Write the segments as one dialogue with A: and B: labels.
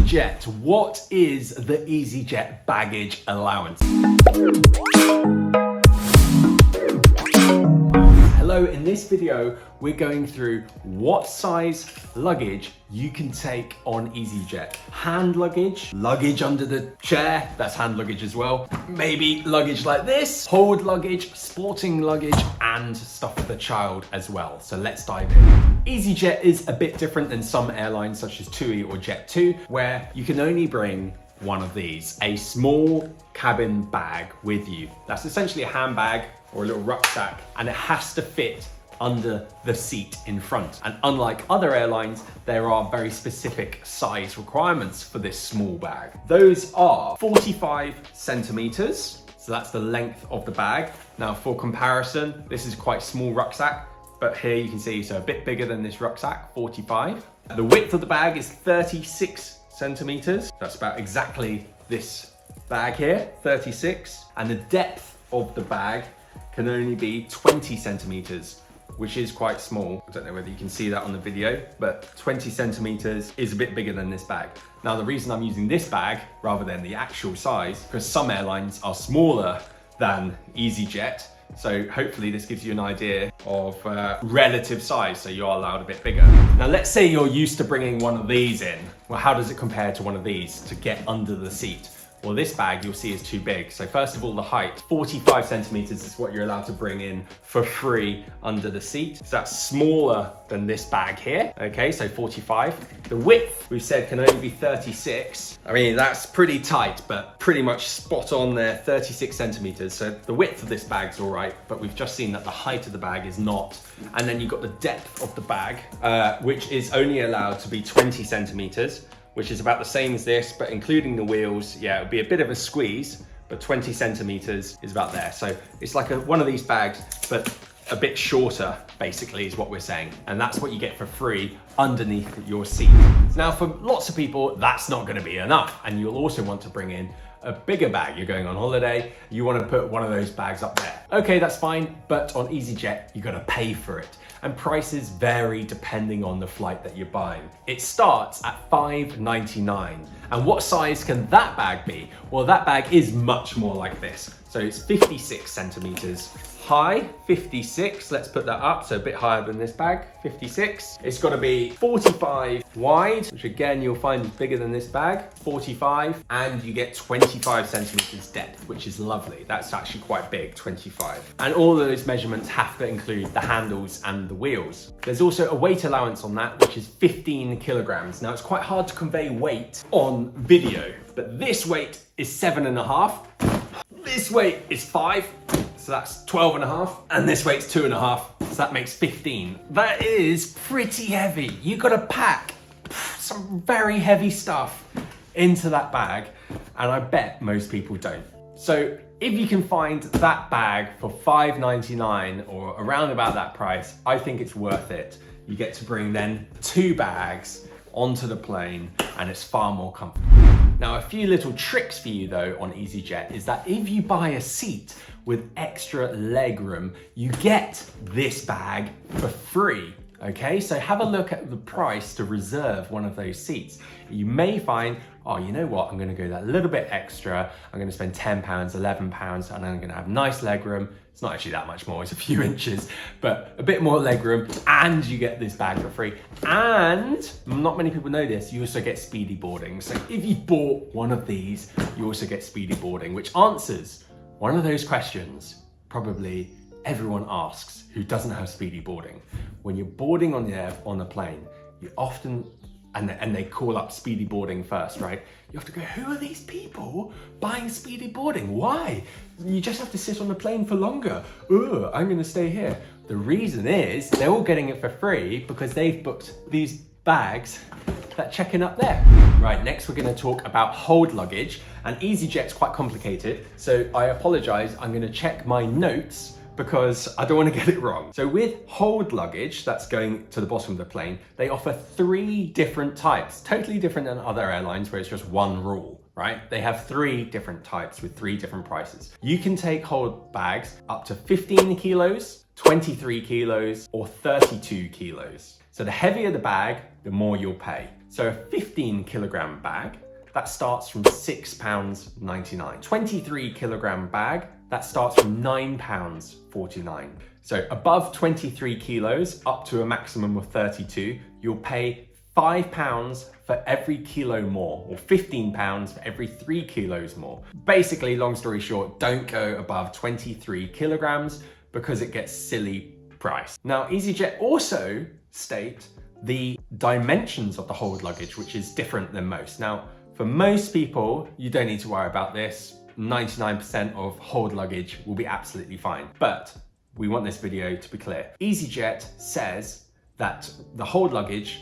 A: easyJet. What is the easyJet baggage allowance? Hello, in this video, we're going through what size luggage you can take on easyJet. Hand luggage, luggage under the chair, that's hand luggage as well. Maybe luggage like this, hold luggage, sporting luggage, and stuff for the child as well. So let's dive in. easyJet is a bit different than some airlines such as TUI or Jet2, where you can only bring one of these, a small cabin bag with you. That's essentially a handbag or a little rucksack, and it has to fit under the seat in front. And unlike other airlines, there are very specific size requirements for this small bag. Those are 45 centimeters. So that's the length of the bag. Now for comparison, this is quite small rucksack, but here you can see, so a bit bigger than this rucksack, 45. The width of the bag is 36 centimeters. That's about exactly this bag here, 36. And the depth of the bag can only be 20 centimeters, which is quite small. I don't know whether you can see that on the video, but 20 centimeters is a bit bigger than this bag. Now, the reason I'm using this bag rather than the actual size, because some airlines are smaller than easyJet. So hopefully this gives you an idea of relative size, so you are allowed a bit bigger. Now, let's say you're used to bringing one of these in. Well, how does it compare to one of these to get under the seat? Well, this bag you'll see is too big. So first of all, the height, 45 centimeters is what you're allowed to bring in for free under the seat. So that's smaller than this bag here. Okay, so 45. The width we've said can only be 36. I mean, that's pretty tight, but pretty much spot on there, 36 centimeters. So the width of this bag's all right, but we've just seen that the height of the bag is not. And then you've got the depth of the bag, which is only allowed to be 20 centimeters. Which is about the same as this, but including the wheels, yeah, it would be a bit of a squeeze, but 20 centimeters is about there. So it's like one of these bags, but a bit shorter, basically, is what we're saying. And that's what you get for free underneath your seat. Now, for lots of people, that's not gonna be enough. And you'll also want to bring in a bigger bag. You're going on holiday, you want to put one of those bags up there. Okay, that's fine, but on easyJet, you got to pay for it. And prices vary depending on the flight that you're buying. It starts at $5.99. And what size can that bag be? Well, that bag is much more like this. So it's 56 centimeters high, 56, let's put that up, so a bit higher than this bag, 56. It's gotta be 45 wide, which again, you'll find is bigger than this bag, 45, and you get 25 centimeters depth, which is lovely. That's actually quite big, 25. And all of those measurements have to include the handles and the wheels. There's also a weight allowance on that, which is 15 kilograms. Now, it's quite hard to convey weight on video, but this weight is 7.5. This weight is 5. So that's 12.5, and this weight's 2.5, so that makes 15. That is pretty heavy. You gotta pack some very heavy stuff into that bag, and I bet most people don't. So if you can find that bag for $5.99 or around about that price, I think it's worth it. You get to bring then 2 bags onto the plane, and it's far more comfortable. Now, a few little tricks for you though on easyJet is that if you buy a seat with extra leg room, you get this bag for free. Okay, so have a look at the price to reserve one of those seats. You may find, oh, you know what, I'm gonna go that little bit extra, I'm gonna spend £10, £11, and I'm gonna have nice leg room. It's not actually that much more, it's a few inches, but a bit more leg room, and you get this bag for free. And not many people know this, you also get speedy boarding. So if you bought one of these, you also get speedy boarding, which answers one of those questions probably everyone asks who doesn't have speedy boarding. When you're boarding on the plane, you often, and they call up speedy boarding first, right? You have to go, who are these people buying speedy boarding? Why? You just have to sit on the plane for longer. Ugh, I'm gonna stay here. The reason is they're all getting it for free because they've booked these bags that check in up there. Right, next we're gonna talk about hold luggage, and easyJet's quite complicated, so I apologize, I'm gonna check my notes because I don't want to get it wrong. So with hold luggage that's going to the bottom of the plane, they offer 3 different types, totally different than other airlines where it's just one rule, right? They have 3 different types with 3 different prices. You can take hold bags up to 15 kilos, 23 kilos, or 32 kilos. So the heavier the bag, the more you'll pay. So a 15 kilogram bag, that starts from £6.99. 23 kilogram bag, that starts from £9.49. So above 23 kilos, up to a maximum of 32, you'll pay £5 for every kilo more, or £15 for every 3 kilos more. Basically, long story short, don't go above 23 kilograms because it gets silly price. Now, easyJet also state the dimensions of the hold luggage, which is different than most. Now, for most people, you don't need to worry about this. 99% of hold luggage will be absolutely fine. But we want this video to be clear. easyJet says that the hold luggage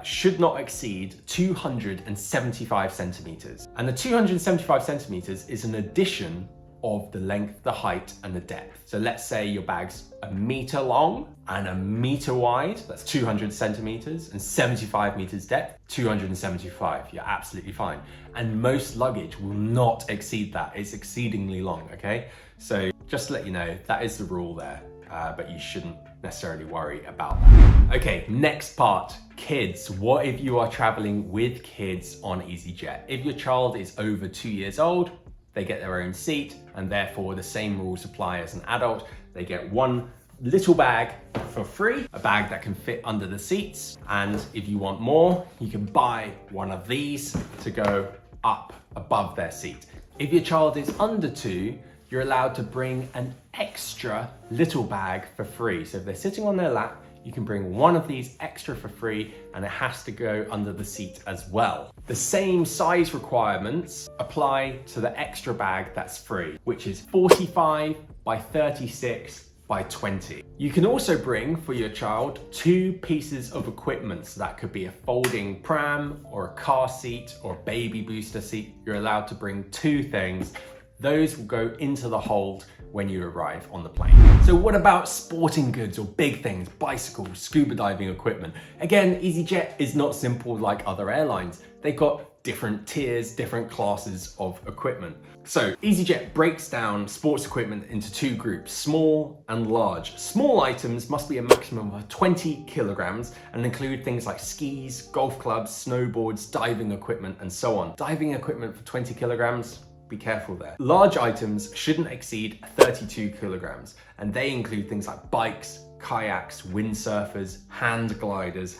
A: should not exceed 275 centimeters. And the 275 centimeters is an addition of the length, the height, and the depth. So let's say your bag's a meter long and a meter wide, that's 200 centimeters, and 75 meters depth, 275, you're absolutely fine. And most luggage will not exceed that, it's exceedingly long, okay? So just to let you know, that is the rule there, but you shouldn't necessarily worry about that. Okay, next part, kids. What if you are traveling with kids on easyJet? If your child is over 2 years old, they get their own seat, and therefore the same rules apply as an adult. They get one little bag for free, a bag that can fit under the seats. And if you want more, you can buy one of these to go up above their seat. If your child is under 2, you're allowed to bring an extra little bag for free. So if they're sitting on their lap, you can bring one of these extra for free, and it has to go under the seat as well. The same size requirements apply to the extra bag that's free, which is 45 by 36 by 20. You can also bring for your child 2 pieces of equipment. So that could be a folding pram or a car seat or a baby booster seat. You're allowed to bring 2 things. Those will go into the hold when you arrive on the plane. So what about sporting goods or big things, bicycles, scuba diving equipment? Again, easyJet is not simple like other airlines. They've got different tiers, different classes of equipment. So easyJet breaks down sports equipment into 2 groups, small and large. Small items must be a maximum of 20 kilograms and include things like skis, golf clubs, snowboards, diving equipment, and so on. Diving equipment for 20 kilograms, be careful there. Large items shouldn't exceed 32 kilograms, and they include things like bikes, kayaks, windsurfers, hand gliders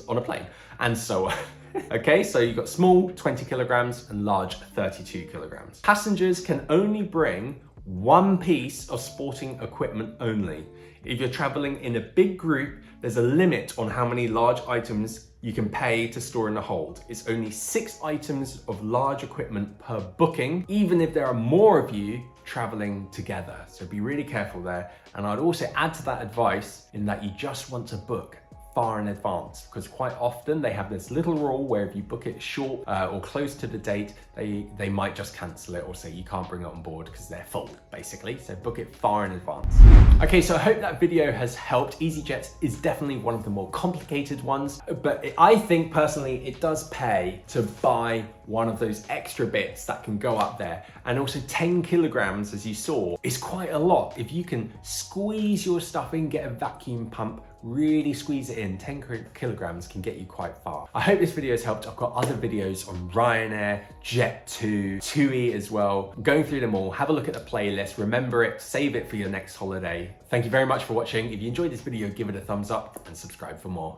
A: on a plane, and so on. Okay, so you've got small 20 kilograms and large 32 kilograms. Passengers can only bring 1 piece of sporting equipment only. If you're traveling in a big group, there's a limit on how many large items you can pay to store in the hold. It's only 6 items of large equipment per booking, even if there are more of you traveling together. So be really careful there. And I'd also add to that advice in that you just want to book far in advance, because quite often they have this little rule where if you book it short or close to the date, they might just cancel it or say you can't bring it on board because they're full, basically. So book it far in advance. Okay, so I hope that video has helped. easyJet is definitely one of the more complicated ones, but I think personally it does pay to buy one of those extra bits that can go up there. And also 10 kilograms, as you saw, is quite a lot. If you can squeeze your stuff in, get a vacuum pump, really squeeze it in, 10 kilograms can get you quite far. I hope this video has helped. I've got other videos on Ryanair, Jet2, TUI as well. I'm going through them all. Have a look at the playlist, remember it, save it for your next holiday. Thank you very much for watching. If you enjoyed this video, give it a thumbs up and subscribe for more.